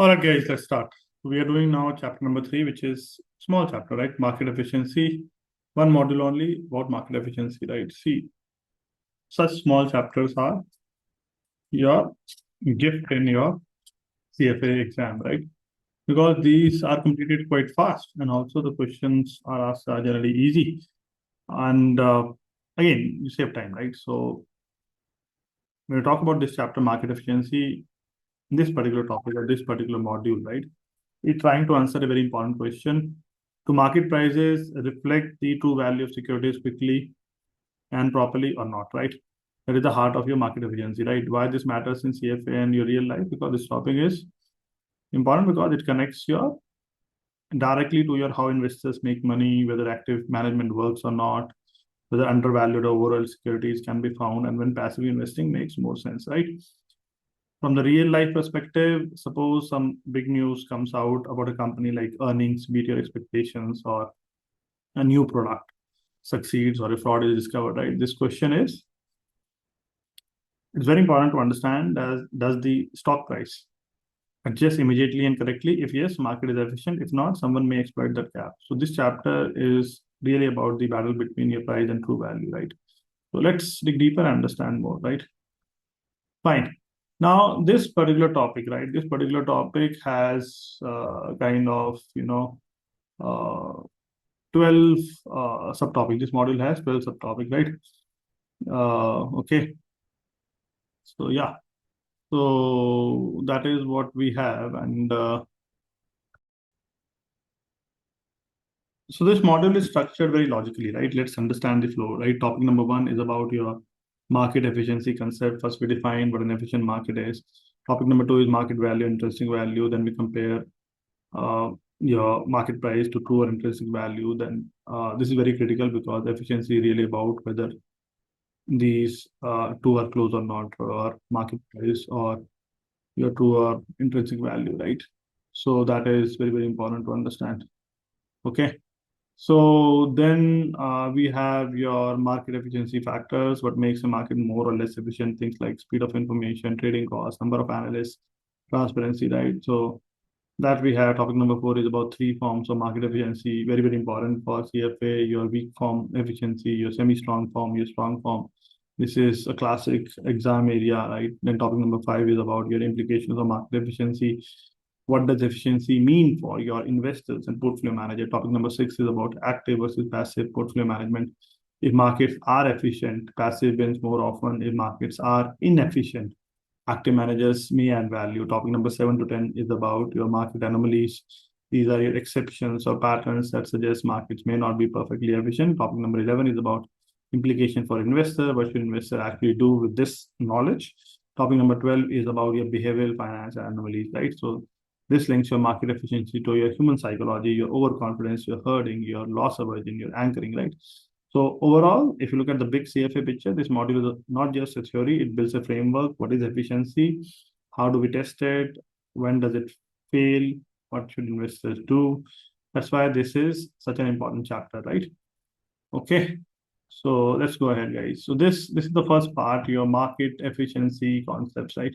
All right, guys, let's start. We are doing now chapter number 3, which is small chapter, right? Market efficiency. One module only about market efficiency, right? See, such small chapters are your gift in your CFA exam, right? Because these are completed quite fast, and also the questions are asked are generally easy. And again, you save time, right? So when we talk about this chapter, market efficiency, this particular topic or this particular module, right? We're trying to answer a very important question. Do market prices reflect the true value of securities quickly and properly or not, right? That is the heart of your market efficiency, right? Why this matters in CFA and your real life? Because this topic is important because it connects your directly to your how investors make money, whether active management works or not, whether undervalued or overall securities can be found, and when passive investing makes more sense, right? From the real life perspective, suppose some big news comes out about a company like earnings beat your expectations or a new product succeeds or a fraud is discovered, right? This question is, it's very important to understand does the stock price adjust immediately and correctly? If yes, market is efficient. If not, someone may exploit that gap. So this chapter is really about the battle between your price and true value, right? So let's dig deeper and understand more, right? Fine. Now, this particular topic, right? This particular topic has kind of, 12 subtopics. This module has 12 subtopics, right? Okay. So, yeah. So, that is what we have. And so, this module is structured very logically, right? Let's understand the flow, right? Topic number 1 is about your market efficiency concept. First, we define what an efficient market is. Topic number 2 is market value, intrinsic value. Then we compare your market price to true or intrinsic value. Then this is very critical because efficiency is really about whether these two are close or not, or market price or your true or intrinsic value, right? So that is very, very important to understand. Okay. So then we have your market efficiency factors, what makes a market more or less efficient, things like speed of information, trading costs, number of analysts, transparency, right? So that we have. Topic number 4 is about 3 forms of market efficiency, very, very important for CFA, your weak form efficiency, your semi-strong form, your strong form. This is a classic exam area, right? Then topic number 5 is about your implications of market efficiency. What does efficiency mean for your investors and portfolio manager? Topic number 6 is about active versus passive portfolio management. If markets are efficient, passive wins more often. If markets are inefficient, active managers may add value. Topic number 7 to 10 is about your market anomalies. These are your exceptions or patterns that suggest markets may not be perfectly efficient. Topic number 11 is about implication for investor. What should investor actually do with this knowledge? Topic number 12 is about your behavioral finance anomalies, right? So this links your market efficiency to your human psychology, your overconfidence, your herding, your loss aversion, your anchoring, right? So overall, if you look at the big CFA picture, this module is not just a theory, it builds a framework. What is efficiency? How do we test it? When does it fail? What should investors do? That's why this is such an important chapter, right? Okay. So let's go ahead, guys. So this is the first part, your market efficiency concepts, right?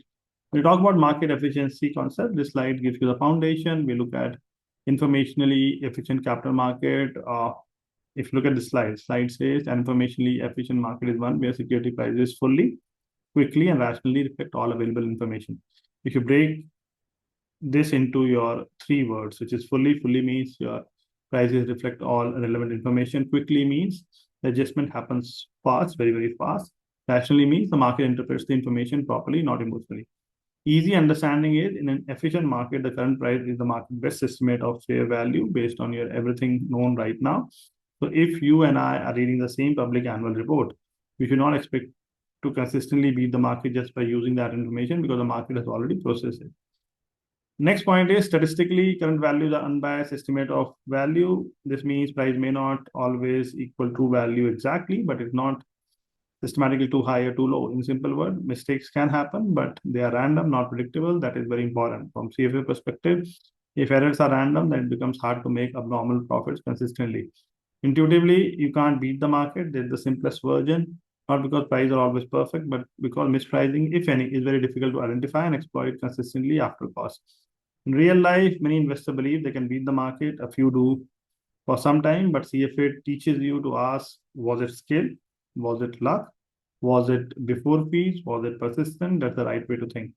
When we talk about market efficiency concept, this slide gives you the foundation. We look at informationally efficient capital market. If you look at the slide says an informationally efficient market is one where security prices fully, quickly, and rationally reflect all available information. If you break this into your 3 words, which is fully means your prices reflect all relevant information. Quickly means the adjustment happens fast, very, very fast. Rationally means the market interprets the information properly, not emotionally. Easy understanding is in an efficient market, the current price is the market best estimate of fair value based on your everything known right now. So if you and I are reading the same public annual report, we should not expect to consistently beat the market just by using that information because the market has already processed it. Next point is statistically, current values are unbiased estimate of value. This means price may not always equal true value exactly, but it's not systematically too high or too low. In simple word, mistakes can happen, but they are random, not predictable. That is very important. From CFA perspective, if errors are random, then it becomes hard to make abnormal profits consistently. Intuitively, you can't beat the market. There's the simplest version, not because prices are always perfect, but because mispricing, if any, is very difficult to identify and exploit consistently after cost. In real life, many investors believe they can beat the market. A few do for some time, but CFA teaches you to ask, was it skill? Was it luck? Was it before fees? Was it persistent? That's the right way to think.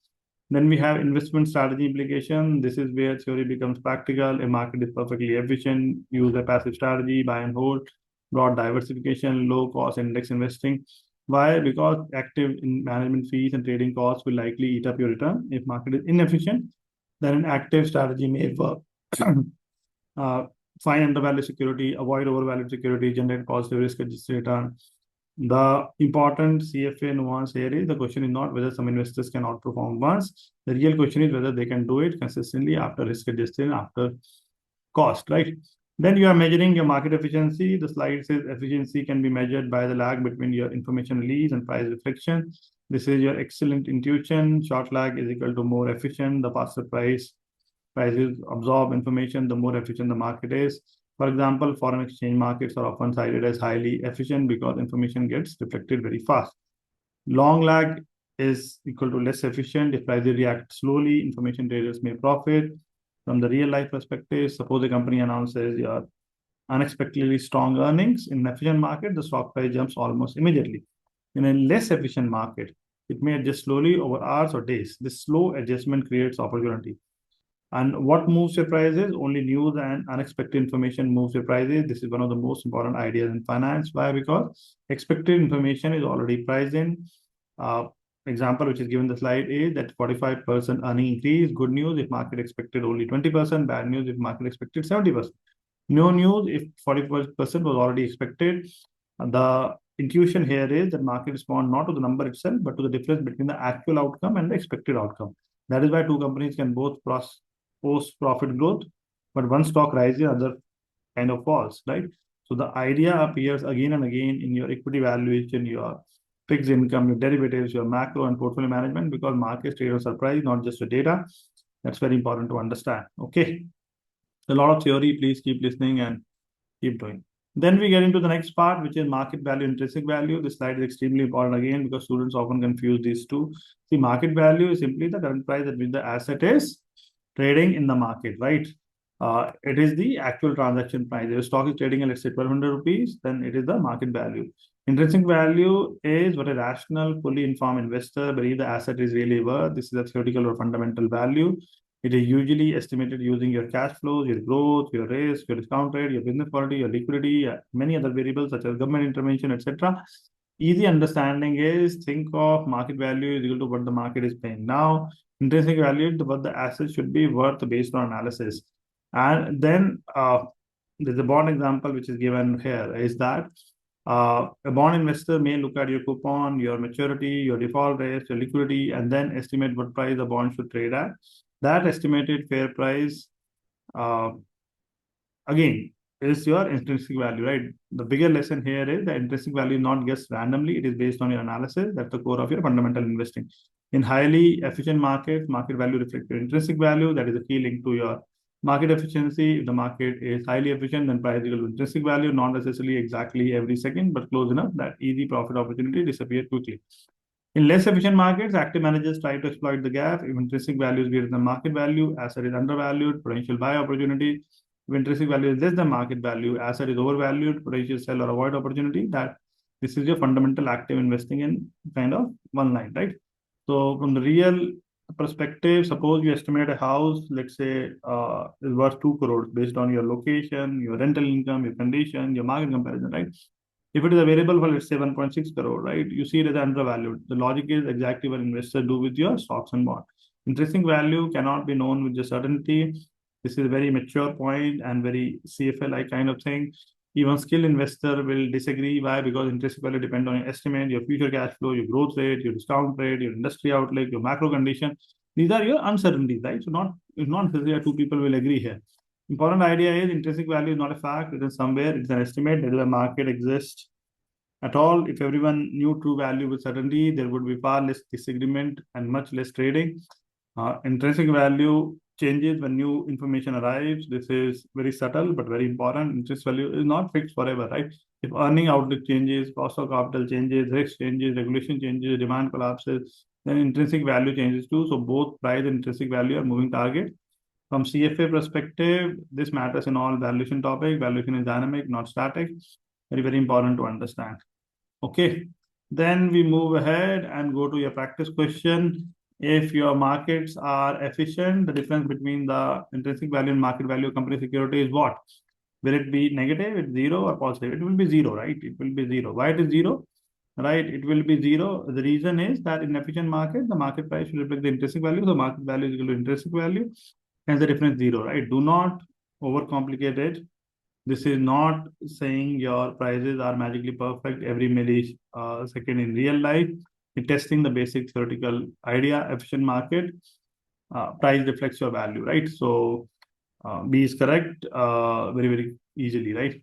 Then we have investment strategy implication. This is where theory becomes practical. A market is perfectly efficient. Use a passive strategy, buy and hold, broad diversification, low cost index investing. Why? Because active in management fees and trading costs will likely eat up your return. If market is inefficient, then an active strategy may work. uh, Find undervalued security, avoid overvalued security, generate positive risk-adjusted return. The important CFA nuance here is the question is not whether some investors can outperform once. The real question is whether they can do it consistently after risk adjusted, after cost, right? Then you are measuring your market efficiency. The slide says efficiency can be measured by the lag between your information release and price reflection. This is your excellent intuition. Short lag is equal to more efficient. The faster prices absorb information, the more efficient the market is. For example, foreign exchange markets are often cited as highly efficient because information gets reflected very fast. Long lag is equal to less efficient. If prices react slowly, information traders may profit. From the real life perspective, suppose a company announces your unexpectedly strong earnings. In an efficient market, the stock price jumps almost immediately. In a less efficient market, it may adjust slowly over hours or days. This slow adjustment creates opportunity. And what moves your prices? Only news and unexpected information moves your prices. This is one of the most important ideas in finance. Why? Because expected information is already priced in. Uh, Example which is given the slide is that 45% earning increase. Good news if market expected only 20%. Bad news if market expected 70%. No news if 40% was already expected. The intuition here is that market respond not to the number itself, but to the difference between the actual outcome and the expected outcome. That is why two companies can both post profit growth, but one stock rises, other kind of falls, right? So the idea appears again and again in your equity valuation, your fixed income, your derivatives, your macro and portfolio management, because markets trade on surprise, not just the data. That's very important to understand. Okay. A lot of theory. Please keep listening and keep doing. Then we get into the next part, which is market value, intrinsic value. This slide is extremely important again because students often confuse these two. See, market value is simply the current price at which the asset is trading in the market, right? It is the actual transaction price. If a stock is trading at, let's say, 1,200 rupees, then it is the market value. Intrinsic value is what a rational, fully informed investor believes the asset is really worth. This is a theoretical or fundamental value. It is usually estimated using your cash flows, your growth, your risk, your discount rate, your business quality, your liquidity, many other variables such as government intervention, etc. Easy understanding is think of market value is equal to what the market is paying now. Intrinsic value to what the asset should be worth based on analysis. And then there's a bond example which is given here is that a bond investor may look at your coupon, your maturity, your default rate, your liquidity, and then estimate what price the bond should trade at. That estimated fair price, uh, again, is your intrinsic value, right? The bigger lesson here is the intrinsic value is not guessed randomly. It is based on your analysis. That's the core of your fundamental investing. In highly efficient markets, market value reflects your intrinsic value. That is the key link to your market efficiency. If the market is highly efficient, then price equal to intrinsic value, not necessarily exactly every second, but close enough that easy profit opportunity disappear quickly. In less efficient markets, active managers try to exploit the gap. If intrinsic value is greater than market value, asset is undervalued, potential buy opportunity. If intrinsic value is less than market value, asset is overvalued, potential sell or avoid opportunity. That this is your fundamental active investing in kind of one line, right? So from the real perspective, suppose you estimate a house, let's say is worth 2 crores based on your location, your rental income, your condition, your market comparison, right? If it is available for, let's say, 1.6 crore, right? You see it as undervalued. The logic is exactly what investors do with your stocks and bonds. Intrinsic value cannot be known with the certainty. This is a very mature point and very CFA-like kind of thing. Even skilled investor will disagree. Why? Because intrinsic value depends on your estimate, your future cash flow, your growth rate, your discount rate, your industry outlook, your macro condition. These are your uncertainties, right? So it's not necessarily two people will agree here. Important idea is intrinsic value is not a fact. It is somewhere. It's an estimate. Whether the market exists at all. If everyone knew true value with certainty, there would be far less disagreement and much less trading. Intrinsic value changes when new information arrives. This is very subtle but very important. Intrinsic value is not fixed forever, right? If earning outlook changes, cost of capital changes, risk changes, regulation changes, demand collapses, then intrinsic value changes too. So both price and intrinsic value are moving target. From CFA perspective, this matters in all valuation topic. Valuation is dynamic, not static. Very, very important to understand. Okay. Then we move ahead and go to your practice question. If your markets are efficient, the difference between the intrinsic value and market value of company security is what? Will it be negative, it's zero, or positive? It will be zero, right? It will be zero. Why it is zero? Right? It will be zero. The reason is that in efficient market, the market price should reflect the intrinsic value. So market value is equal to intrinsic value. Hence the difference zero, right? Do not overcomplicate it. This is not saying your prices are magically perfect every millisecond in real life. It's testing the basic theoretical idea. Efficient market, price reflects your value, right? So B is correct very, very easily, right?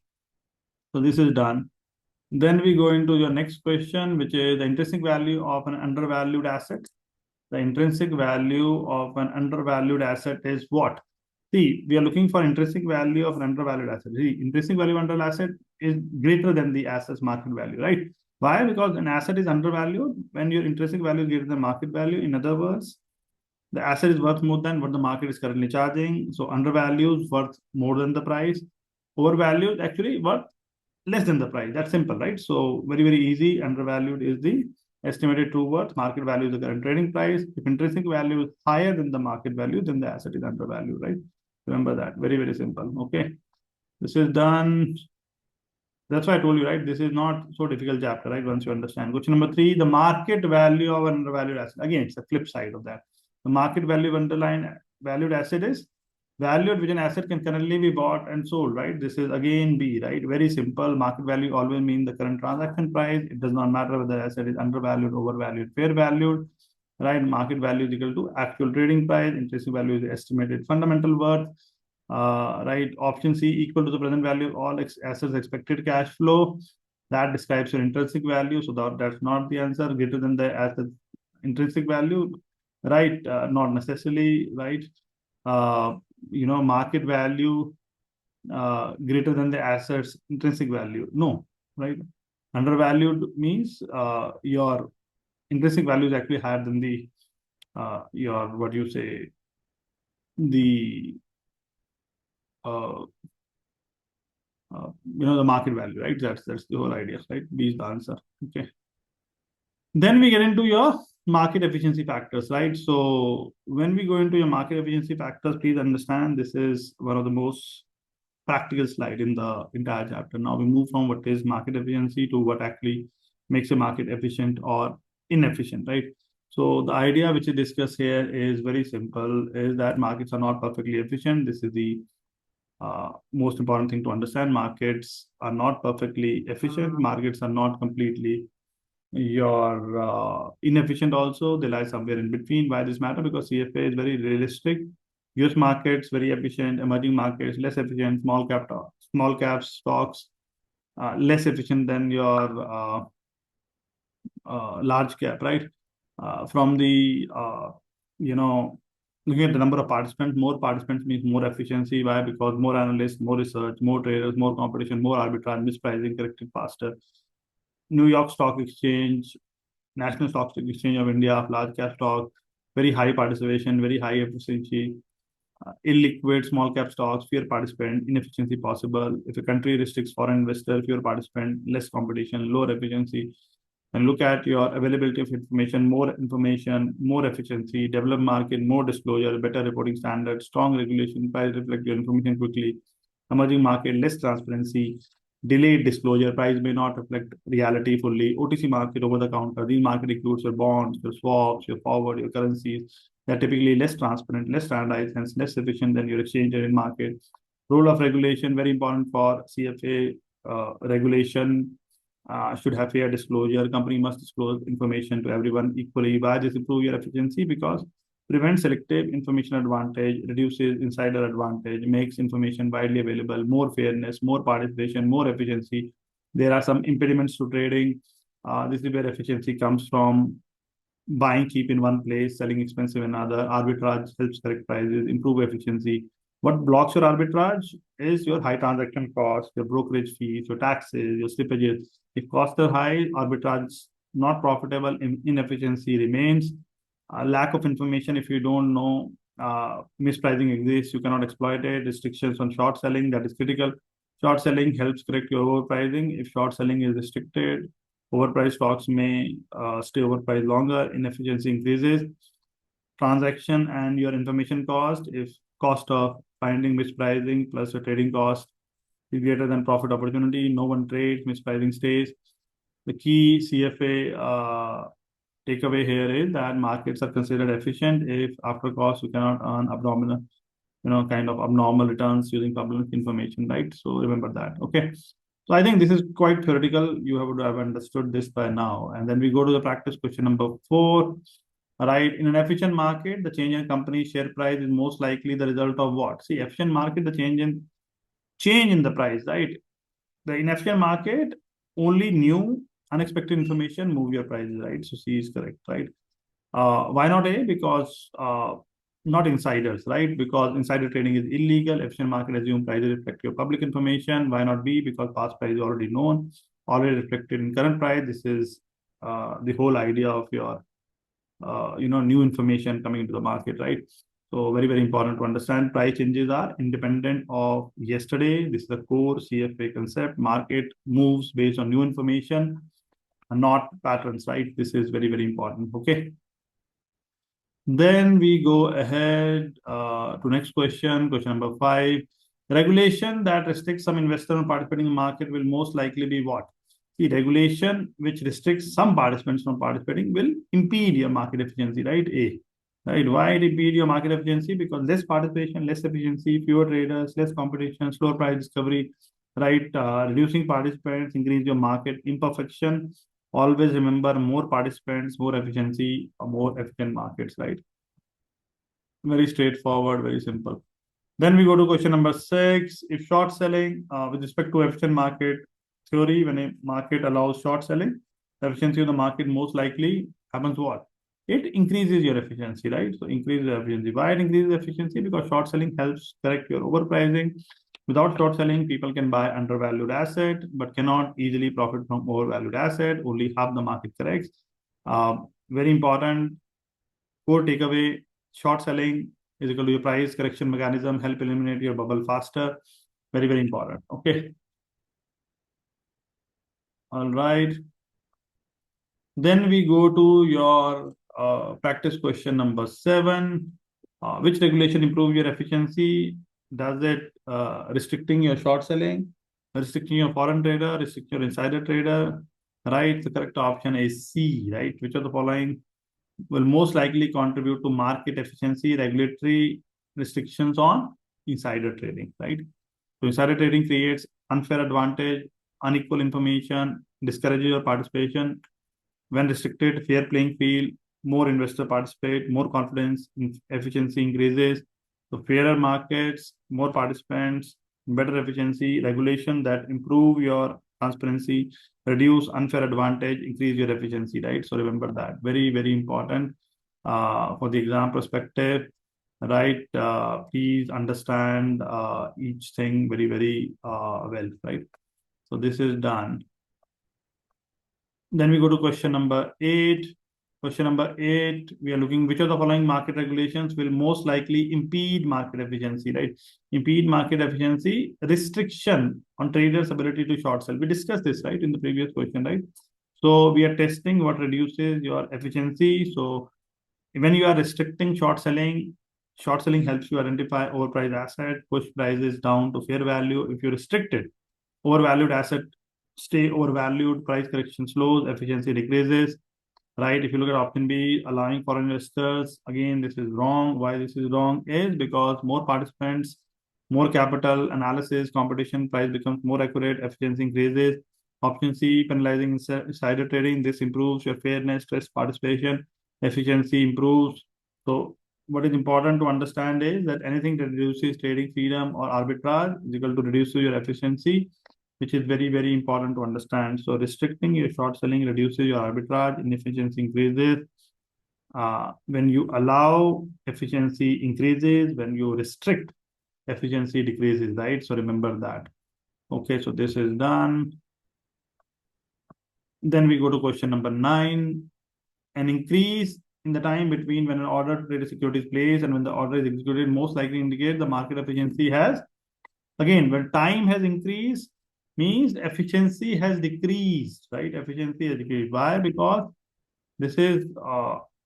So this is done. Then we go into your next question, which is the intrinsic value of an undervalued asset. The intrinsic value of an undervalued asset is what? See, we are looking for intrinsic value of an undervalued asset. See, intrinsic value of undervalued asset is greater than the asset's market value, right? Why? Because an asset is undervalued when your intrinsic value is greater than market value. In other words, the asset is worth more than what the market is currently charging. So undervalued is worth more than the price. Overvalued actually worth less than the price. That's simple, right? So very, very easy. Undervalued is the estimated true worth. Market value is the current trading price. If intrinsic value is higher than the market value, then the asset is undervalued, right? Remember that. Very, very simple. Okay. This is done. That's why I told you, right? This is not so difficult chapter, right? Once you understand. Question number 3, the market value of an undervalued asset. Again, it's the flip side of that. The market value of underlying valued asset is value at which an asset can currently be bought and sold, right? This is again B, right? Very simple. Market value always means the current transaction price. It does not matter whether the asset is undervalued, overvalued, fair valued, right? Market value is equal to actual trading price. Intrinsic value is the estimated fundamental worth. Right? Option C, equal to the present value of all assets expected cash flow. That describes your intrinsic value. So that's not the answer. Greater than the asset intrinsic value, right? Not necessarily, right? Market value greater than the asset's intrinsic value. No, right? Undervalued means your intrinsic value is actually higher than the your what you say the the market value, right? That's the whole idea, right? B is the answer. Okay. Then we get into your market efficiency factors, right? So when we go into your market efficiency factors, please understand this is one of the most practical slide in the entire chapter. Now we move from what is market efficiency to what actually makes a market efficient or inefficient, right? So the idea which is discussed here is very simple, is that markets are not perfectly efficient. This is the most important thing to understand. Markets are not perfectly efficient. Markets are not completely inefficient also. They lie somewhere in between. Why this matter? Because CFA is very realistic. US markets very efficient, emerging markets less efficient, small cap stocks less efficient than your large cap, right? From the looking at the number of participants, more participants means more efficiency. Why? Because more analysts, more research, more traders, more competition, more arbitrage, mispricing corrected faster. New York Stock Exchange, National Stock Exchange of India, large cap stock, very high participation, very high efficiency. Illiquid small cap stocks, fewer participant, inefficiency possible. If a country restricts foreign investor, fewer participant, less competition, lower efficiency. And look at your availability of information, more efficiency, developed market, more disclosure, better reporting standards, strong regulation, price reflect your information quickly. Emerging market, less transparency, delayed disclosure, price may not reflect reality fully. OTC market, over the counter. These market includes your bonds, your swaps, your forward, your currencies. They're typically less transparent, less standardized, hence less efficient than your exchange traded market. Role of regulation, very important for CFA regulation. Should have fair disclosure. Company must disclose information to everyone equally. Why this improve your efficiency? Because prevents selective information advantage, reduces insider advantage, makes information widely available, more fairness, more participation, more efficiency. There are some impediments to trading. This is where efficiency comes from. Buying cheap in one place, selling expensive in another. Arbitrage helps correct prices, improve efficiency. What blocks your arbitrage is your high transaction cost, your brokerage fees, your taxes, your slippages. If costs are high, arbitrage not profitable, inefficiency remains. Lack of information, if you don't know mispricing exists, you cannot exploit it. Restrictions on short selling, that is critical. Short selling helps correct your overpricing. If short selling is restricted, overpriced stocks may stay overpriced longer, inefficiency increases. Transaction and your information cost, if cost of finding mispricing plus your trading cost is greater than profit opportunity, no one trades, mispricing stays. The key CFA takeaway here is that markets are considered efficient if after cost you cannot earn abdominal, kind of abnormal returns using public information, right? So remember that. Okay. So I think this is quite theoretical. You have to have understood this by now. And then we go to the practice question number 4. Right. In an efficient market, the change in company share price is most likely the result of what? See, efficient market, the change in the price, right? The inefficient market, only new unexpected information move your prices, right? So C is correct, right? Why not A? Because not insiders, right? Because insider trading is illegal. Efficient market assume prices reflect your public information. Why not B? Because past price is already known, already reflected in current price. This is the whole idea of your new information coming into the market, right? So very, very important to understand. Price changes are independent of yesterday. This is the core CFA concept. Market moves based on new information and not patterns, right? This is very, very important. Okay. Then we go ahead to next question number 5. Regulation that restricts some investor from participating in the market will most likely be what? The regulation which restricts some participants from participating will impede your market efficiency, right? A. Right. Why it impede your market efficiency? Because less participation, less efficiency, fewer traders, less competition, slower price discovery, right? Reducing participants, increase your market imperfection. Always remember, more participants, more efficiency, more efficient markets, right? Very straightforward, very simple. Then we go to question number 6. If short selling, with respect to efficient market theory, when a market allows short selling, the efficiency of the market most likely happens what? It increases your efficiency, right? So increases efficiency. Why it increases efficiency? Because short selling helps correct your overpricing. Without short selling, people can buy undervalued asset, but cannot easily profit from overvalued asset. Only half the market corrects. Very important core takeaway: short selling is equal to your price correction mechanism, help eliminate your bubble faster. Very, very important. Okay. All right. Then we go to your practice question number 7. Which regulation improve your efficiency? Does it restricting your short selling, restricting your foreign trader, restricting your insider trader? Right. The correct option is C, right? Which of the following will most likely contribute to market efficiency? Regulatory restrictions on insider trading, right? So insider trading creates unfair advantage, unequal information, discourages your participation. When restricted, fair playing field, more investors participate, more confidence, efficiency increases. So fairer markets, more participants, better efficiency, regulation that improve your transparency, reduce unfair advantage, increase your efficiency, right? So remember that. Very, very important for the exam perspective, right? Please understand each thing very, very well, right? So this is done. Then we go to question number 8. Question number 8, we are looking which of the following market regulations will most likely impede market efficiency, right? Impede market efficiency, restriction on traders' ability to short sell. We discussed this, right, in the previous question, right? So we are testing what reduces your efficiency. So when you are restricting short selling helps you identify overpriced asset, push prices down to fair value. If you restrict it, overvalued asset stay overvalued, price correction slows, efficiency decreases, right? If you look at option B, allowing foreign investors, again, this is wrong. Why this is wrong is because more participants, more capital, analysis, competition, price becomes more accurate, efficiency increases. Option C, penalizing insider trading, this improves your fairness, stress participation, efficiency improves. So what is important to understand is that anything that reduces trading freedom or arbitrage is equal to reduce your efficiency, which is very, very important to understand. So restricting your short selling reduces your arbitrage, inefficiency increases. When you allow, efficiency increases. When you restrict, efficiency decreases, right? So remember that. Okay, so this is done. Then we go to question number 9. An increase in the time between when an order to trade a security is placed and when the order is executed most likely indicate the market efficiency has, again, when time has increased, means efficiency has decreased, right? Efficiency has decreased. Why? Because this is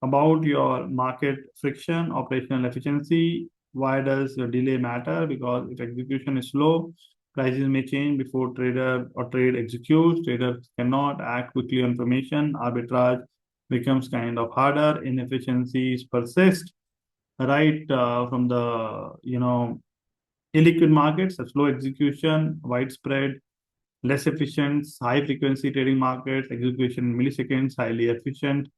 about your market friction, operational efficiency. Why does your delay matter? Because if execution is slow, prices may change before trader or trade executes. Trader cannot act quickly on information. Arbitrage becomes kind of harder. Inefficiencies persist, right? From the illiquid markets, a slow execution, widespread, less efficient, high frequency trading markets, execution in milliseconds, highly efficient,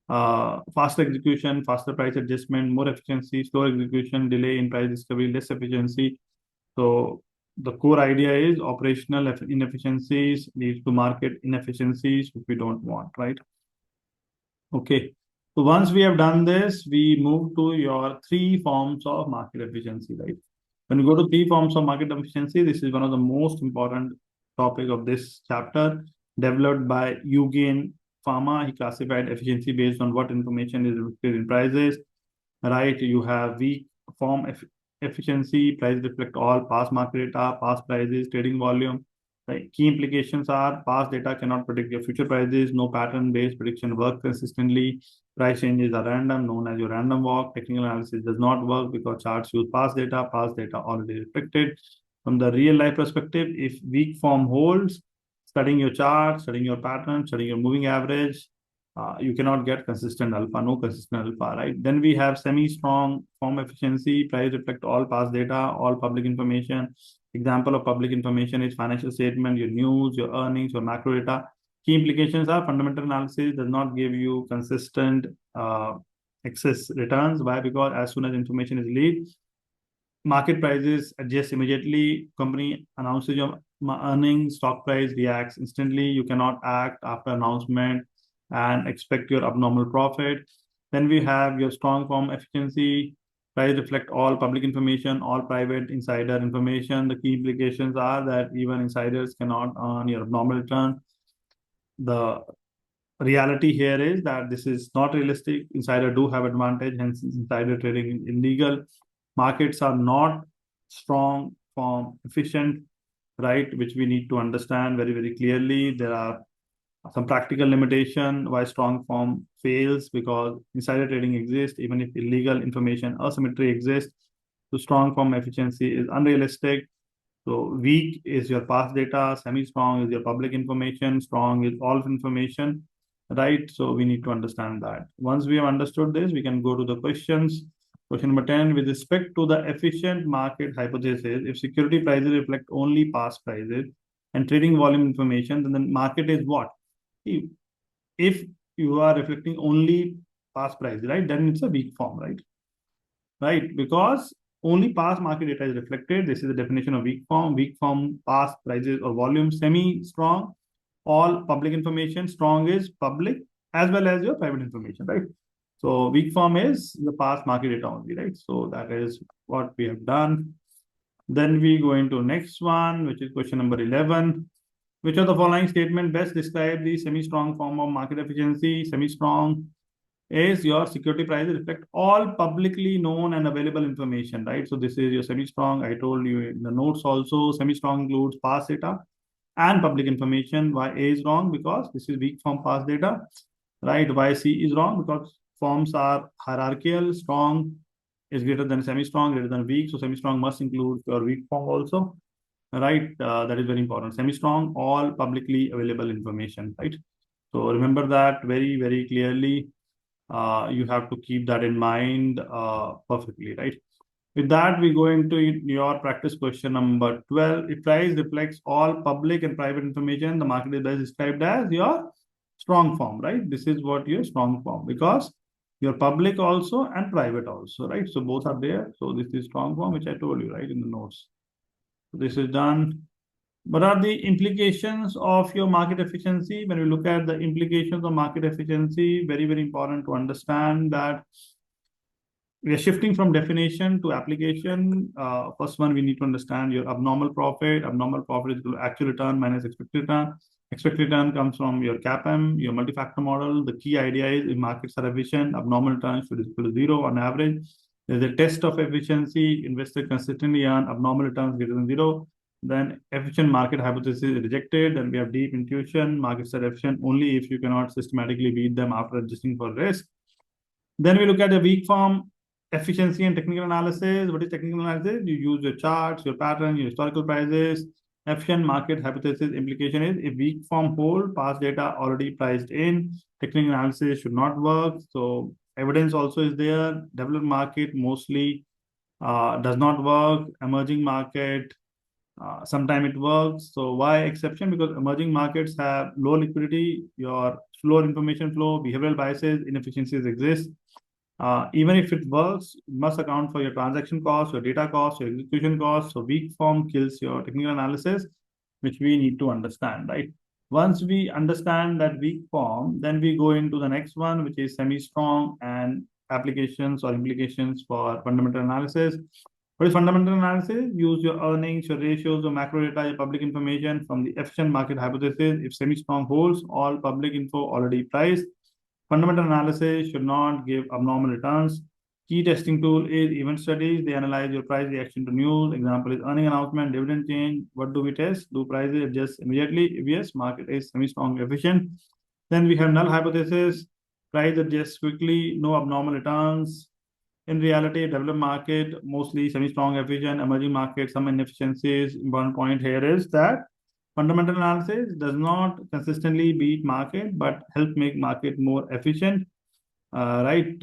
faster execution, faster price adjustment, more efficiency, slow execution, delay in price discovery, less efficiency. So the core idea is operational inefficiencies leads to market inefficiencies, which we don't want, right? Okay. So once we have done this, we move to your three forms of market efficiency, right? When we go to three forms of market efficiency, this is one of the most important topic of this chapter, developed by Eugene Pharma. He classified efficiency based on what information is reflected in prices, right? You have weak form efficiency, price reflect all past market data, past prices, trading volume. The key implications are past data cannot predict your future prices, no pattern-based prediction work consistently, price changes are random, known as your random walk. Technical analysis does not work because charts use past data already reflected. From the real life perspective, if weak form holds, studying your chart, studying your pattern, studying your moving average, you cannot get consistent alpha, no consistent alpha, right? Then we have semi-strong form efficiency, price reflect all past data, all public information. Example of public information is financial statement, your news, your earnings, your macro data. Key implications are fundamental analysis does not give you consistent excess returns. Why? Because as soon as information is leaked, market prices adjust immediately. Company announces your earnings, stock price reacts instantly. You cannot act after announcement and expect your abnormal profit. Then we have your strong form efficiency. Price reflect all public information, all private insider information. The key implications are that even insiders cannot earn your abnormal return. The reality here is that this is not realistic. Insider do have advantage, hence insider trading is illegal. Markets are not strong form efficient, right? Which we need to understand very, very clearly. There are some practical limitation why strong form fails because insider trading exists even if illegal information asymmetry exists. So strong form efficiency is unrealistic. So weak is your past data, semi-strong is your public information, strong is all information, right? So we need to understand that. Once we have understood this, we can go to the questions. Question number 10, with respect to the efficient market hypothesis, if security prices reflect only past prices and trading volume information, then the market is what? If you are reflecting only past price, right, then it's a weak form, right? Right, because only past market data is reflected. This is the definition of weak form. Weak form, past prices or volume. Semi-strong, all public information. Strong is public as well as your private information, right? So weak form is the past market data only, right? So that is what we have done. Then we go into next one, which is question number 11. Which of the following statement best describe the semi-strong form of market efficiency? Semi-strong is your security prices reflect all publicly known and available information, right? So this is your semi-strong. I told you in the notes also, semi-strong includes past data and public information. Why A is wrong? Because this is weak form past data, right? Why C is wrong? Because forms are hierarchical. Strong is greater than semi-strong, greater than weak. So semi-strong must include your weak form also, right? That is very important. Semi-strong, all publicly available information, right? So remember that very, very clearly. You have to keep that in mind perfectly, right? With that, we go into your practice question number 12. If price reflects all public and private information, the market is best described as your strong form, right? This is what your strong form, because your public also and private also, right? So both are there. So this is strong form, which I told you, right, in the notes. So this is done. What are the implications of your market efficiency? When we look at the implications of market efficiency, very, very important to understand that we are shifting from definition to application. First one, we need to understand your abnormal profit. Abnormal profit is equal to actual return minus expected return. Expected return comes from your CAPM, your multi-factor model. The key idea is if markets are efficient, abnormal returns should equal to zero on average. There's a test of efficiency. Investors consistently earn abnormal returns greater than zero. Then efficient market hypothesis is rejected. Then we have deep intuition. Markets are efficient only if you cannot systematically beat them after adjusting for risk. Then we look at the weak form efficiency and technical analysis. What is technical analysis? You use your charts, your pattern, your historical prices. Efficient market hypothesis implication is if weak form hold, past data already priced in, technical analysis should not work. So evidence also is there. Developed market mostly does not work. Emerging market, sometimes it works. So why exception? Because emerging markets have low liquidity, your slower information flow, behavioral biases, inefficiencies exist. Even if it works, you must account for your transaction costs, your data costs, your execution costs. So weak form kills your technical analysis, which we need to understand, right? Once we understand that weak form, then we go into the next one, which is semi-strong and applications or implications for fundamental analysis. What is fundamental analysis? Use your earnings, your ratios, your macro data, your public information from the efficient market hypothesis. If semi-strong holds, all public info already priced. Fundamental analysis should not give abnormal returns. Key testing tool is event studies. They analyze your price reaction to news. Example is earning announcement, dividend change. What do we test? Do prices adjust immediately? If yes, market is semi-strong efficient. Then we have null hypothesis. Price adjusts quickly, no abnormal returns. In reality, developed market, mostly semi-strong efficient, emerging market, some inefficiencies. One point here is that fundamental analysis does not consistently beat market, but help make market more efficient, right?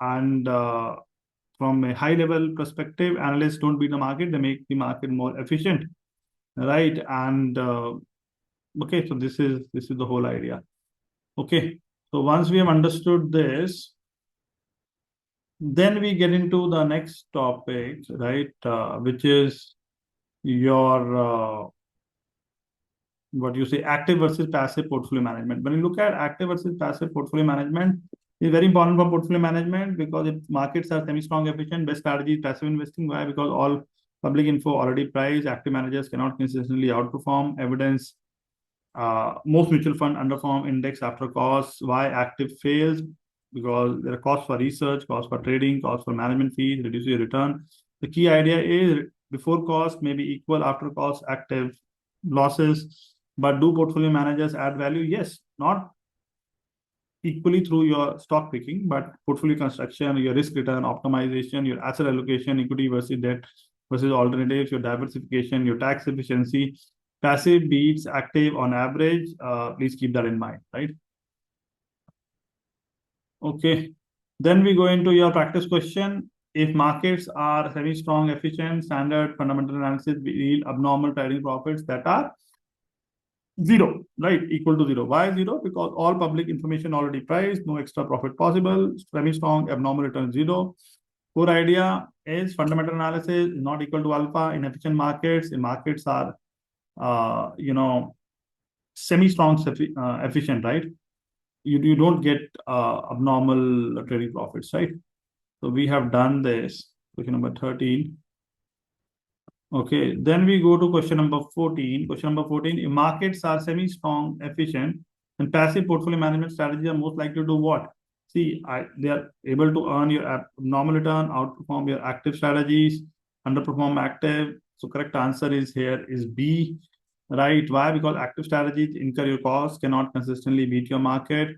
And from a high-level perspective, analysts don't beat the market; they make the market more efficient, right? And okay, so this is the whole idea. Okay, so once we have understood this, then we get into the next topic, right? Which is your what you say active versus passive portfolio management. When you look at active versus passive portfolio management, it's very important for portfolio management because if markets are semi-strong efficient, best strategy is passive investing. Why? Because all public info already priced. Active managers cannot consistently outperform. Evidence most mutual fund underperform index after costs. Why active fails? Because there are costs for research, costs for trading, costs for management fees, reduce your return. The key idea is before cost may be equal, after cost active losses. But do portfolio managers add value? Yes, not equally through your stock picking, but portfolio construction, your risk return optimization, your asset allocation, equity versus debt versus alternatives, your diversification, your tax efficiency. Passive beats active on average. Please keep that in mind, right? Okay. Then we go into your practice question. If markets are semi-strong, efficient, standard fundamental analysis, we yield abnormal trading profits that are zero, right? Equal to zero. Why zero? Because all public information already priced, no extra profit possible, semi-strong, abnormal return zero. Core idea is fundamental analysis is not equal to alpha in efficient markets. In markets are, semi-strong, efficient, right? You don't get abnormal trading profits, right? So we have done this. Question number 13. Okay, then we go to question number 14. Question number 14, if markets are semi-strong, efficient, and passive portfolio management strategies are most likely to do what? See, they are able to earn your abnormal return, outperform your active strategies, underperform active. So correct answer is here is B, right? Why? Because active strategies incur your costs, cannot consistently beat your market.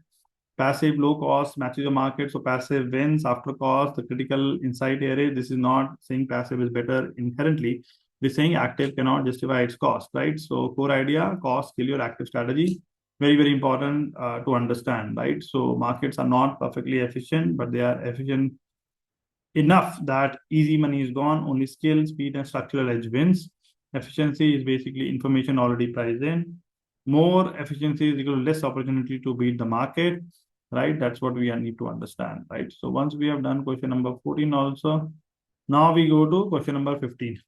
Passive low cost matches the market, so passive wins after cost. The critical insight here is this is not saying passive is better inherently. We're saying active cannot justify its cost, right? So core idea, cost kill your active strategy. Very, very important to understand, right? So markets are not perfectly efficient, but they are efficient enough that easy money is gone. Only skill, speed, and structural edge wins. Efficiency is basically information already priced in. More efficiency is equal to less opportunity to beat the market, right? That's what we need to understand, right? So once we have done question number 14 also, now we go to question number 15.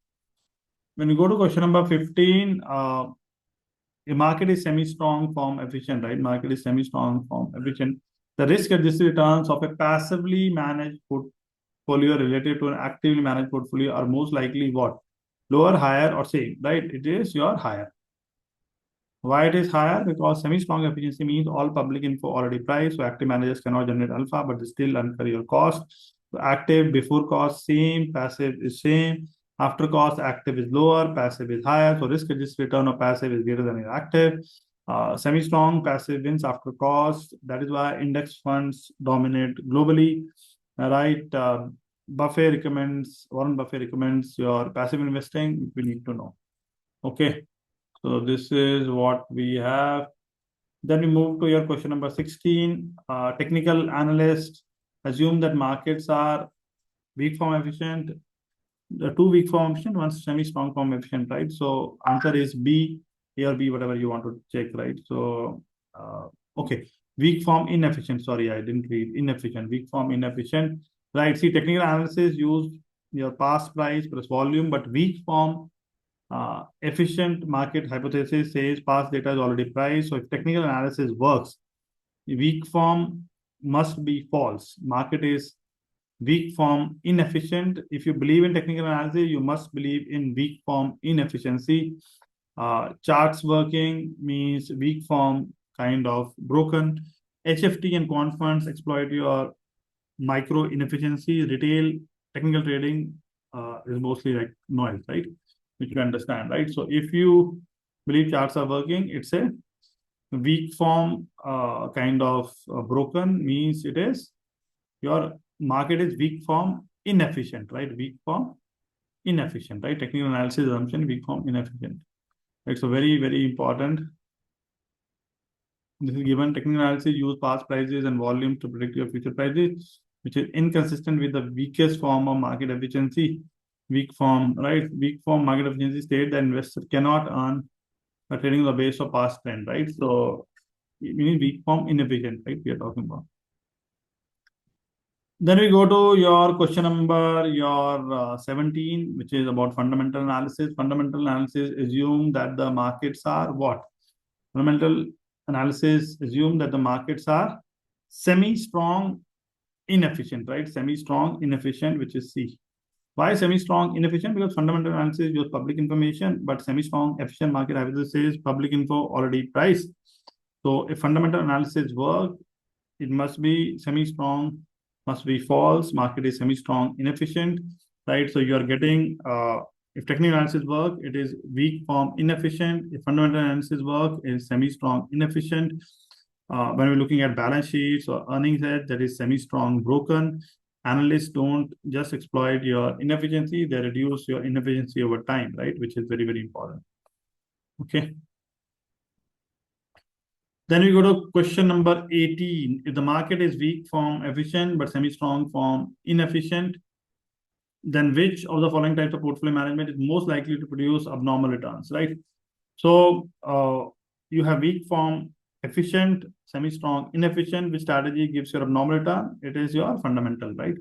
When we go to question number 15, a market is semi-strong form efficient, right? Market is semi-strong form efficient. The risk-adjusted returns of a passively managed portfolio related to an actively managed portfolio are most likely what? Lower, higher, or same, right? It is your higher. Why it is higher? Because semi-strong efficiency means all public info already priced, so active managers cannot generate alpha, but they still incur your cost. So active before cost same, passive is same. After cost, active is lower, passive is higher. So risk-adjusted return of passive is greater than your active. Semi-strong passive wins after cost. That is why index funds dominate globally. Right? Warren Buffett recommends your passive investing. We need to know. Okay. So this is what we have. Then we move to your question number 16. Technical analysts assume that markets are weak form efficient. The two weak form efficient, one semi-strong form efficient, right? So answer is B, A or B, whatever you want to check, right? So, okay. Weak form inefficient. Sorry, I didn't read inefficient. Weak form inefficient. Right. See, technical analysis use your past price plus volume, but weak form efficient market hypothesis says past data is already priced. So if technical analysis works, weak form must be false. Market is weak form inefficient. If you believe in technical analysis, you must believe in weak form inefficiency. Charts working means weak form kind of broken. HFT and quant funds exploit your micro inefficiency. Retail technical trading is mostly like noise, right? Which you understand, right? So if you believe charts are working, it's a weak form kind of broken means it is your market is weak form inefficient, right? Weak form inefficient, right? Technical analysis assumption, weak form inefficient. It's a very, very important. This is given technical analysis use past prices and volume to predict your future prices, which is inconsistent with the weakest form of market efficiency. Weak form, right? Weak form market efficiency state that investor cannot earn by trading on the base of past trend, right? So, meaning weak form inefficient, right? We are talking about. Then we go to your question number, your 17, which is about fundamental analysis. Fundamental analysis assume that the markets are what? Fundamental analysis assume that the markets are semi-strong, inefficient, right? Semi-strong, inefficient, which is C. Why semi-strong, inefficient? Because fundamental analysis use public information, but semi-strong, efficient market hypothesis says public info already priced. So if fundamental analysis work, it must be semi-strong, must be false. Market is semi-strong, inefficient, right? So you are getting if technical analysis work, it is weak form inefficient. If fundamental analysis work, it is semi-strong inefficient. When we're looking at balance sheets or earnings head, that is semi-strong broken. Analysts don't just exploit your inefficiency, they reduce your inefficiency over time, right? Which is very, very important. Okay. Then we go to question number 18. If the market is weak form efficient but semi-strong form inefficient, then which of the following types of portfolio management is most likely to produce abnormal returns, right? So you have weak form efficient, semi-strong inefficient. Which strategy gives your abnormal return? It is your fundamental, right?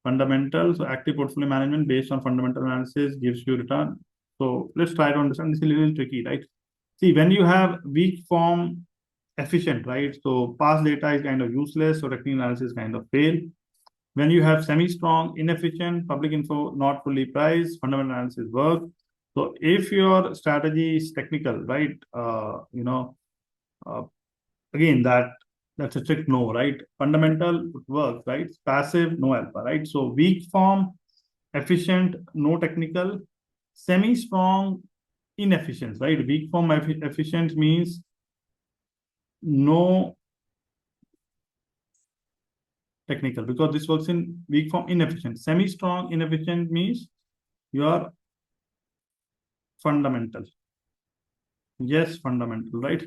Fundamental. So active portfolio management based on fundamental analysis gives you return. So let's try to understand. This is a little tricky, right? See, when you have weak form efficient, right? So past data is kind of useless. So technical analysis kind of fail. When you have semi-strong, inefficient, public info not fully priced, fundamental analysis work. So if your strategy is technical, right? Again, that's a strict no, right? Fundamental work, right? Passive, no alpha, right? So weak form, efficient, no technical, semi-strong, inefficient, right? Weak form efficient means no technical because this works in weak form inefficient. Semi-strong inefficient means your fundamental. Yes, fundamental, right?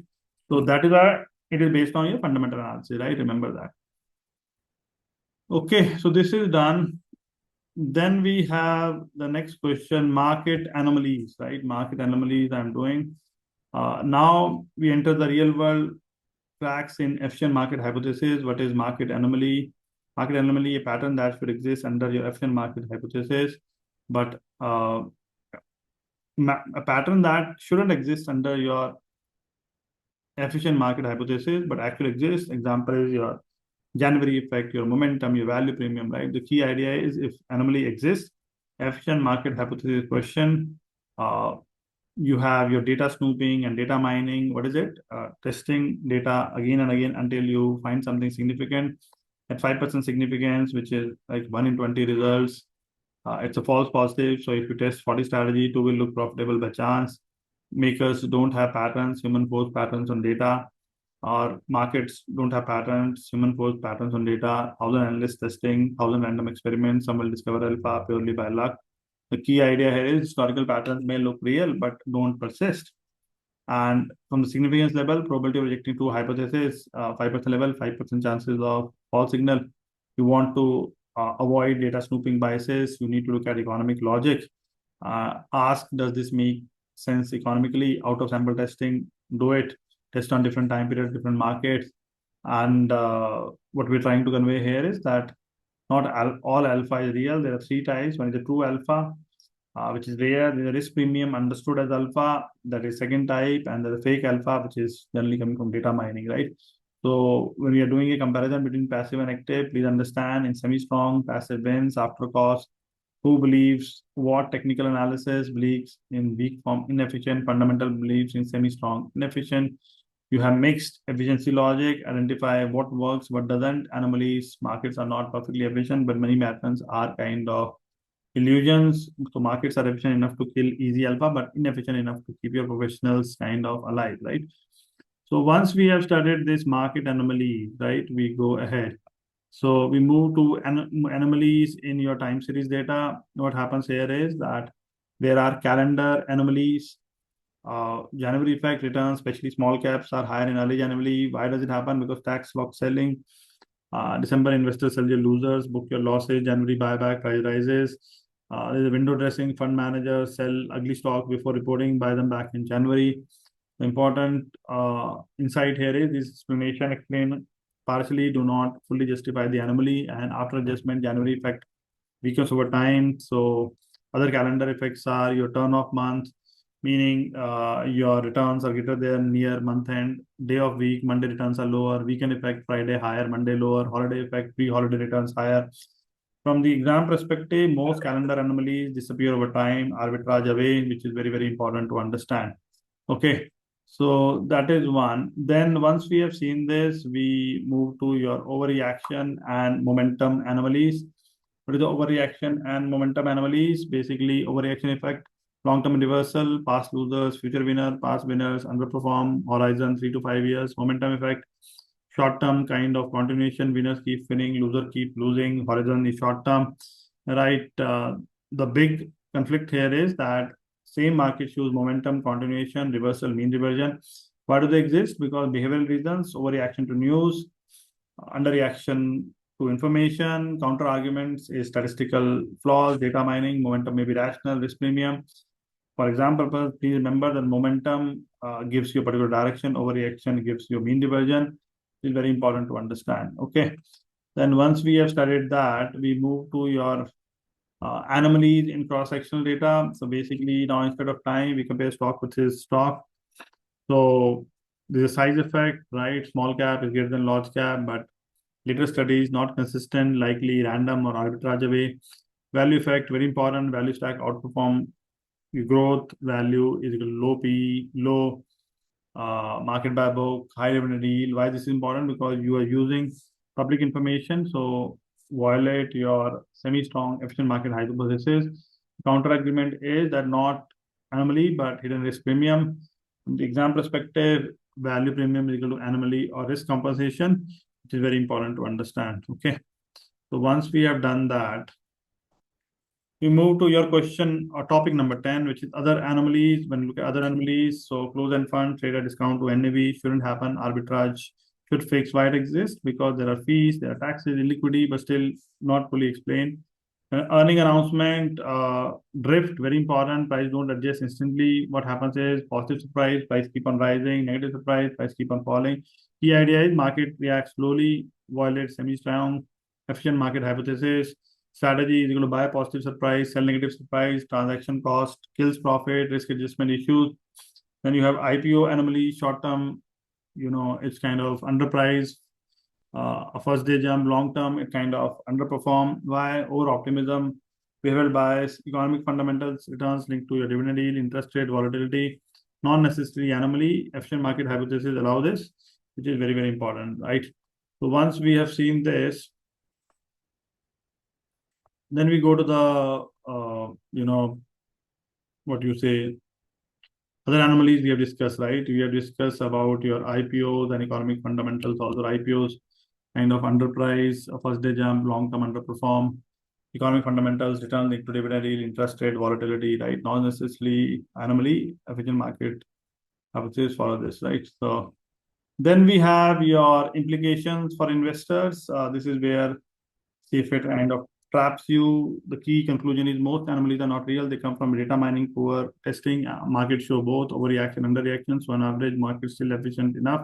So that is why it is based on your fundamental analysis, right? Remember that. Okay, so this is done. Then we have the next question, market anomalies, right? Market anomalies I'm doing. Now we enter the real world cracks in efficient market hypothesis. What is market anomaly? Market anomaly, a pattern that should exist under your efficient market hypothesis, but a pattern that shouldn't exist under your efficient market hypothesis, but actually exists. Example is your January effect, your momentum, your value premium, right? The key idea is if anomaly exists, efficient market hypothesis question, You have your data snooping and data mining. What is it? Testing data again and again until you find something significant at 5% significance, which is like 1 in 20 results. It's a false positive. So if you test 40 strategy, two will look profitable by chance. Makers don't have patterns, human force patterns on data, or markets don't have patterns, human force patterns on data. 1,000 analysts testing, 1,000 random experiments. Some will discover alpha purely by luck. The key idea here is historical patterns may look real but don't persist. And from the significance level, probability of rejecting two hypotheses, 5% level, 5% chances of false signal. You want to avoid data snooping biases. You need to look at economic logic. Ask, does this make sense economically? Out of sample testing, do it. Test on different time periods, different markets. And what we're trying to convey here is that not all alpha is real. There are three types. One is the true alpha, which is rare. There's a risk premium understood as alpha, that is second type, and there's a fake alpha, which is generally coming from data mining, right? So when we are doing a comparison between passive and active, please understand in semi-strong, passive wins after cost, who believes what technical analysis, believes in weak form, inefficient, fundamental beliefs in semi-strong, inefficient. You have mixed efficiency logic, identify what works, what doesn't. Anomalies, markets are not perfectly efficient, but many patterns are kind of illusions. So markets are efficient enough to kill easy alpha, but inefficient enough to keep your professionals kind of alive, right? So once we have studied this market anomaly, right, we go ahead. So we move to anomalies in your time series data. What happens here is that there are calendar anomalies. January effect returns, especially small caps, are higher in early January. Why does it happen? Because tax lock selling. December investors sell your losers, book your losses. January buyback, price rises. There's a window dressing, fund managers sell ugly stock before reporting, buy them back in January. The important insight here is this explanation explain partially, do not fully justify the anomaly, and after adjustment, January effect weakens over time. So other calendar effects are your turn off month, meaning your returns are greater than near month end, day of week, Monday returns are lower, weekend effect, Friday higher, Monday lower, holiday effect, pre-holiday returns higher. From the exam perspective, most calendar anomalies disappear over time, arbitrage away, which is very, very important to understand. Okay, so that is one. Then once we have seen this, we move to your overreaction and momentum anomalies. What is the overreaction and momentum anomalies? Basically, overreaction effect, long-term reversal, past losers, future winner, past winners, underperform, horizon 3 to 5 years, momentum effect, short-term kind of continuation, winners keep winning, loser keep losing, horizon is short-term, right? The big conflict here is that same market shows momentum, continuation, reversal, mean reversion. Why do they exist? Because behavioral reasons, overreaction to news, underreaction to information, counter arguments is statistical flaws, data mining, momentum may be rational, risk premium. For example, please remember that momentum gives you a particular direction, overreaction gives you mean diversion. It's very important to understand. Okay. Then once we have studied that, we move to your anomalies in cross-sectional data. So basically now instead of time, we compare stock versus stock. So there's a size effect, right? Small cap is greater than large cap, but later studies not consistent, likely random or arbitrage away. Value effect, very important. Value stack outperform growth. Value is equal to low P, low market by book, high dividend yield. Why this is important? Because you are using public information, so violate your semi-strong efficient market hypothesis. Counter agreement is that not anomaly but hidden risk premium. From the exam perspective, value premium is equal to anomaly or risk compensation, which is very important to understand. Okay. So once we have done that, we move to your question or topic number 10, which is other anomalies. When you look at other anomalies, so close-end fund, trade at discount to NAV shouldn't happen. Arbitrage should fix. Why it exists? Because there are fees, there are taxes, illiquidity, but still not fully explained. Earning announcement, drift, very important. Price don't adjust instantly. What happens is positive surprise, price keep on rising, negative surprise, price keep on falling. Key idea is market reacts slowly, violate semi-strong, efficient market hypothesis. Strategy is equal to buy positive surprise, sell negative surprise, transaction cost, kills profit, risk adjustment issues. Then you have IPO anomaly, short term, it's kind of underpriced. A first day jump, long term, it kind of underperform. Why? Over optimism, behavioral bias, economic fundamentals, returns linked to your dividend yield, interest rate volatility, not necessarily anomaly. Efficient market hypothesis allow this, which is very, very important, right? So once we have seen this, then we go to the, what you say, other anomalies we have discussed, right? We have discussed about your IPOs and economic fundamentals. Also, IPOs kind of underprice, a first day jump, long term underperform. Economic fundamentals, return linked to dividend yield, interest rate volatility, right? Not necessarily anomaly. Efficient market hypothesis follow this, right? So then we have your implications for investors. This is where CFA kind of traps you. The key conclusion is most anomalies are not real. They come from data mining, poor testing. Markets show both overreaction, underreaction. So on average, market is still efficient enough.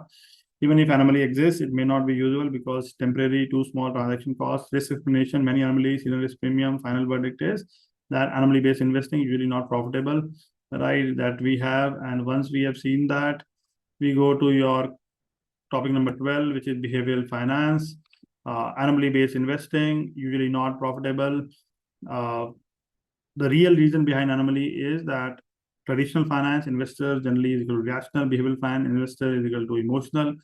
Even if anomaly exists, it may not be usual because temporary, too small transaction costs, risk explanation, many anomalies, hidden risk premium. Final verdict is that anomaly-based investing usually not profitable, right? That we have, and once we have seen that, we go to your topic number 12, which is behavioral finance. Anomaly-based investing, usually not profitable. The real reason behind anomaly is that traditional finance investors generally is equal to rational, behavioral finance investor is equal to emotional.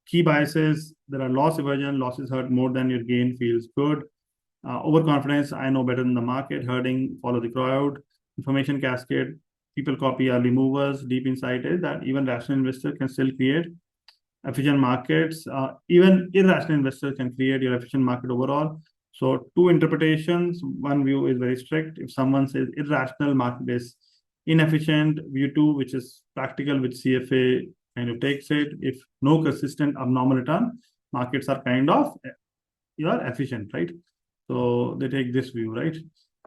Key biases, there are loss aversion, losses hurt more than your gain feels good. Overconfidence, I know better than the market, herding, follow the crowd. Information cascade, people copy early movers. Deep insight is that even rational investor can still create efficient markets. Even irrational investors can create your efficient market overall. So two interpretations. One view is very strict. If someone says irrational market is inefficient, view two, which is practical, which CFA kind of takes it. If no consistent abnormal return, markets are kind of you're efficient, right? So they take this view, right?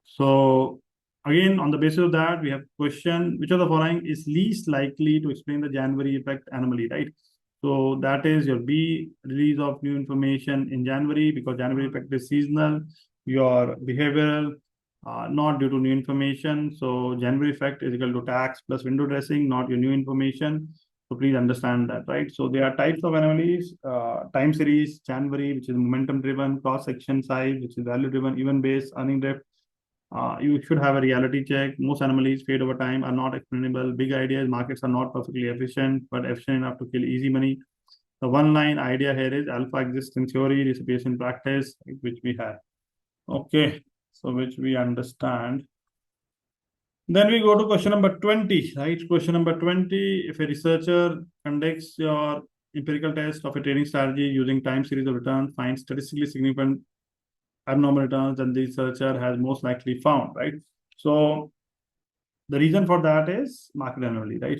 So again, on the basis of that, we have question, which of the following is least likely to explain the January effect anomaly, right? So that is your B, release of new information in January, because January effect is seasonal, your behavioral, not due to new information. So January effect is equal to tax plus window dressing, not your new information. So please understand that, right? So there are types of anomalies, time series, January, which is momentum driven, cross section size, which is value driven, event based, earning drift. You should have a reality check. Most anomalies fade over time, are not explainable. Big ideas, markets are not perfectly efficient, but efficient enough to kill easy money. The one line idea here is alpha exists in theory, disappears in practice, which we have. Okay, so which we understand. Then we go to question number 20, right? Question number 20, if a researcher conducts your empirical test of a trading strategy using time series of returns, finds statistically significant abnormal returns, then the researcher has most likely found, right? So the reason for that is market anomaly, right?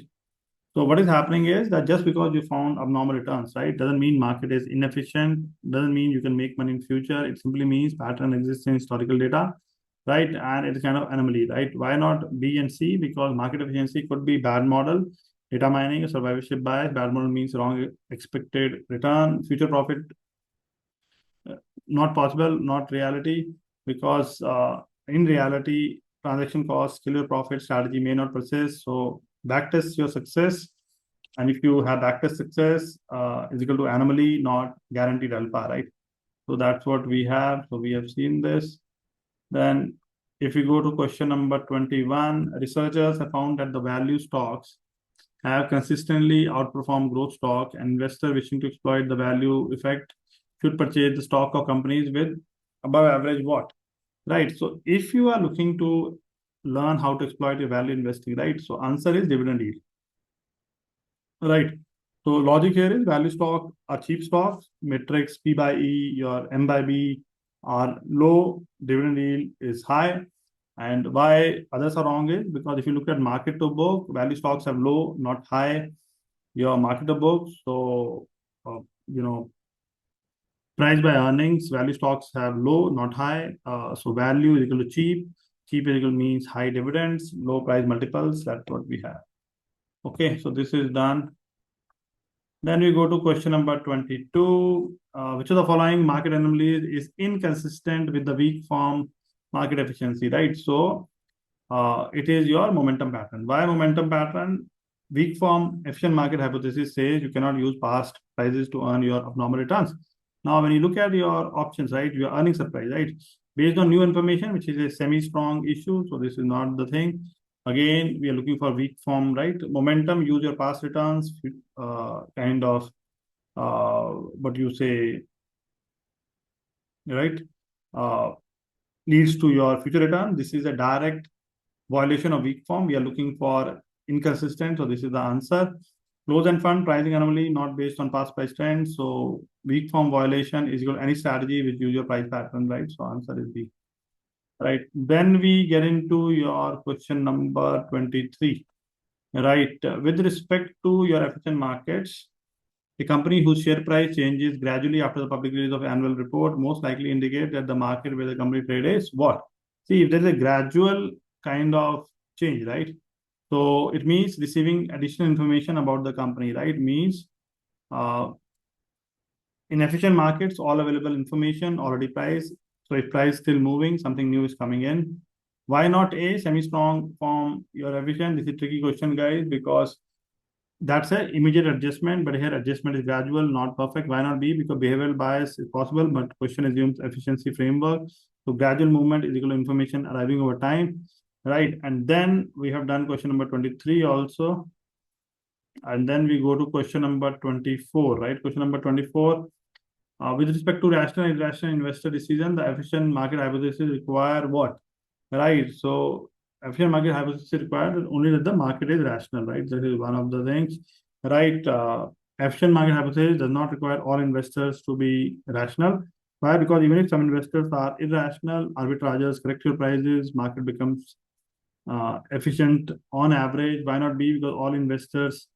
So what is happening is that just because you found abnormal returns, right, doesn't mean market is inefficient, doesn't mean you can make money in future. It simply means pattern exists in historical data, right? And it's kind of anomaly, right? Why not B and C? Because market efficiency could be bad model, data mining, survivorship bias. Bad model means wrong expected return, future profit not possible, not reality, because in reality, transaction cost, killer profit strategy may not persist. So backtest your success. And if you have backtest success, is equal to anomaly, not guaranteed alpha, right? So that's what we have. So we have seen this. Then if we go to question number 21, researchers have found that the value stocks have consistently outperformed growth stock, and investor wishing to exploit the value effect should purchase the stock of companies with above average what, right? So if you are looking to learn how to exploit your value investing, right? So answer is dividend yield, right? So logic here is value stock are cheap stocks, metrics P by E, your M by B are low, dividend yield is high. And why others are wrong is because if you look at market to book, value stocks have low, not high, your market to book. So, price by earnings, value stocks have low, not high. So value is equal to cheap. Cheap is equal means high dividends, low price multiples. That's what we have. Okay, so this is done. Then we go to question number 22. Which of the following market anomalies is inconsistent with the weak form market efficiency, right? So it is your momentum pattern. Why momentum pattern? Weak form efficient market hypothesis says you cannot use past prices to earn your abnormal returns. Now, when you look at your options, right, your earning surprise, right? based on new information, which is a semi-strong issue. So this is not the thing. Again, we are looking for weak form, right? Momentum, use your past returns, kind of, what you say, right? Uh, Leads to your future return. This is a direct violation of weak form. We are looking for inconsistent. So this is the answer. Close-end fund pricing anomaly not based on past price trends. So weak form violation is equal to any strategy which use your price pattern, right? So answer is B. Right. Then we get into your question number 23. Right. With respect to your efficient markets, a company whose share price changes gradually after the public release of annual report most likely indicate that the market where the company trade is what? See, if there is a gradual kind of change, right? So it means receiving additional information about the company, right? Means uh, in efficient markets, all available information already priced. So if price still moving, something new is coming in. Why not A, semi-strong form your efficient? This is a tricky question, guys, because that's an immediate adjustment, but here adjustment is gradual, not perfect. Why not B? Because behavioral bias is possible, but question assumes efficiency framework. So gradual movement is equal to information arriving over time, right? And then we have done question number 23 also. And then we go to question number 24, right? Question number 24. With respect to rational and irrational investor decision, the efficient market hypothesis require what? Right. So efficient market hypothesis required only that the market is rational, right? That is one of the things, right? Efficient market hypothesis does not require all investors to be rational. Why? Because even if some investors are irrational, arbitrageurs correct your prices, market becomes efficient on average. Why not be? Because all investors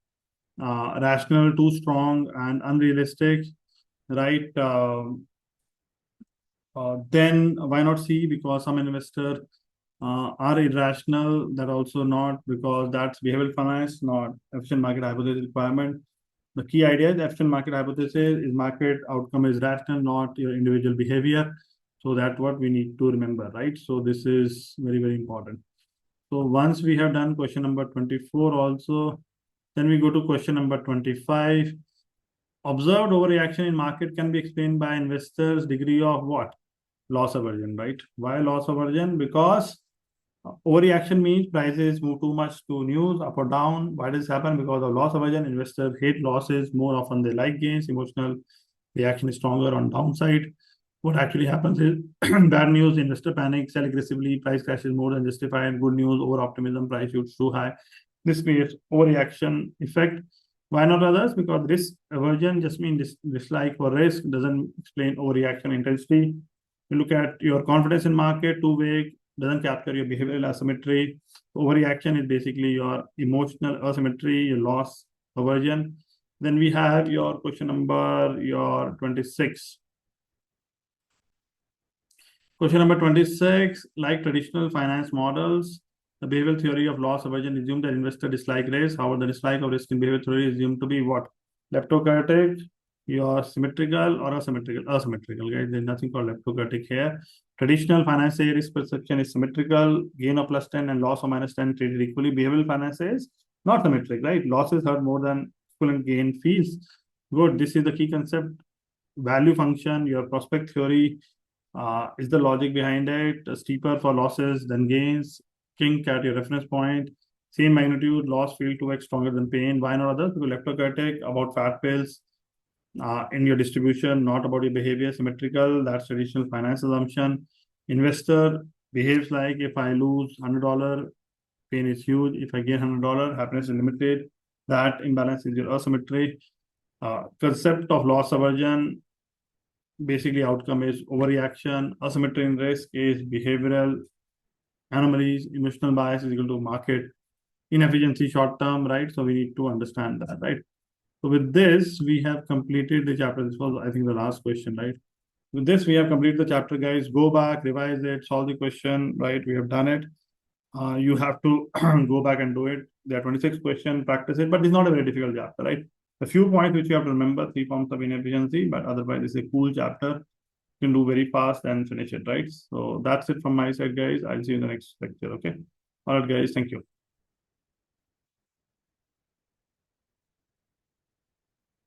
rational, too strong, and unrealistic, right? Then why not C? Because some investors are irrational. That also not because that's behavioral finance, not efficient market hypothesis requirement. The key idea is efficient market hypothesis is market outcome is rational, not your individual behavior. So that's what we need to remember, right? So this is very, very important. So once we have done question number 24 also, then we go to question number 25. Observed overreaction in market can be explained by investors' degree of what? Loss aversion, right? Why loss aversion? Because overreaction means prices move too much to news up or down. Why does this happen? Because of loss aversion. Investors hate losses more often they like gains. Emotional reaction is stronger on downside. What actually happens is bad news, investor panic, sell aggressively, price crashes more than justified. Good news, over optimism, price shoots too high. This creates overreaction effect. Why not others? Because risk aversion just means dislike for risk, doesn't explain overreaction intensity. You look at your confidence in market, too vague, doesn't capture your behavioral asymmetry. Overreaction is basically your emotional asymmetry, your loss aversion. Then we have your question number, your 26. Question number 26, like traditional finance models, the behavioral theory of loss aversion assumes that investor dislike risk. However, the dislike of risk in behavioral theory is assumed to be what? Leptochaotic, you're symmetrical or asymmetrical? Asymmetrical, guys. There's nothing called leptochaotic here. Traditional finance risk perception is symmetrical, gain of plus 10 and loss of minus 10 treated equally. Behavioral finance is not symmetric, right? Losses hurt more than equivalent gain fees. Good. This is the key concept. Value function, your prospect theory, is the logic behind it steeper for losses than gains? Kink at your reference point, same magnitude, loss feel 2x stronger than pain. Why not others? Because leptochaotic about fat pills in your distribution, not about your behavior. Symmetrical, that's traditional finance assumption. Investor behaves like if I lose $100, pain is huge. If I gain $100, happiness is limited. That imbalance is your asymmetry. Concept of loss aversion, basically outcome is overreaction. Asymmetry in risk is behavioral anomalies. Emotional bias is equal to market inefficiency short term, right? So we need to understand that, right? So with this, we have completed the chapter. This was, I think, the last question, right? With this, we have completed the chapter, guys. Go back, revise it, solve the question, right? We have done it. You have to go back and do it. There are 26 questions, practice it, but it's not a very difficult chapter, right? A few points which you have to remember, three forms of inefficiency, but otherwise it's a cool chapter. You can do very fast and finish it, right? So that's it from my side, guys. I'll see you in the next lecture, okay? All right, guys, thank you.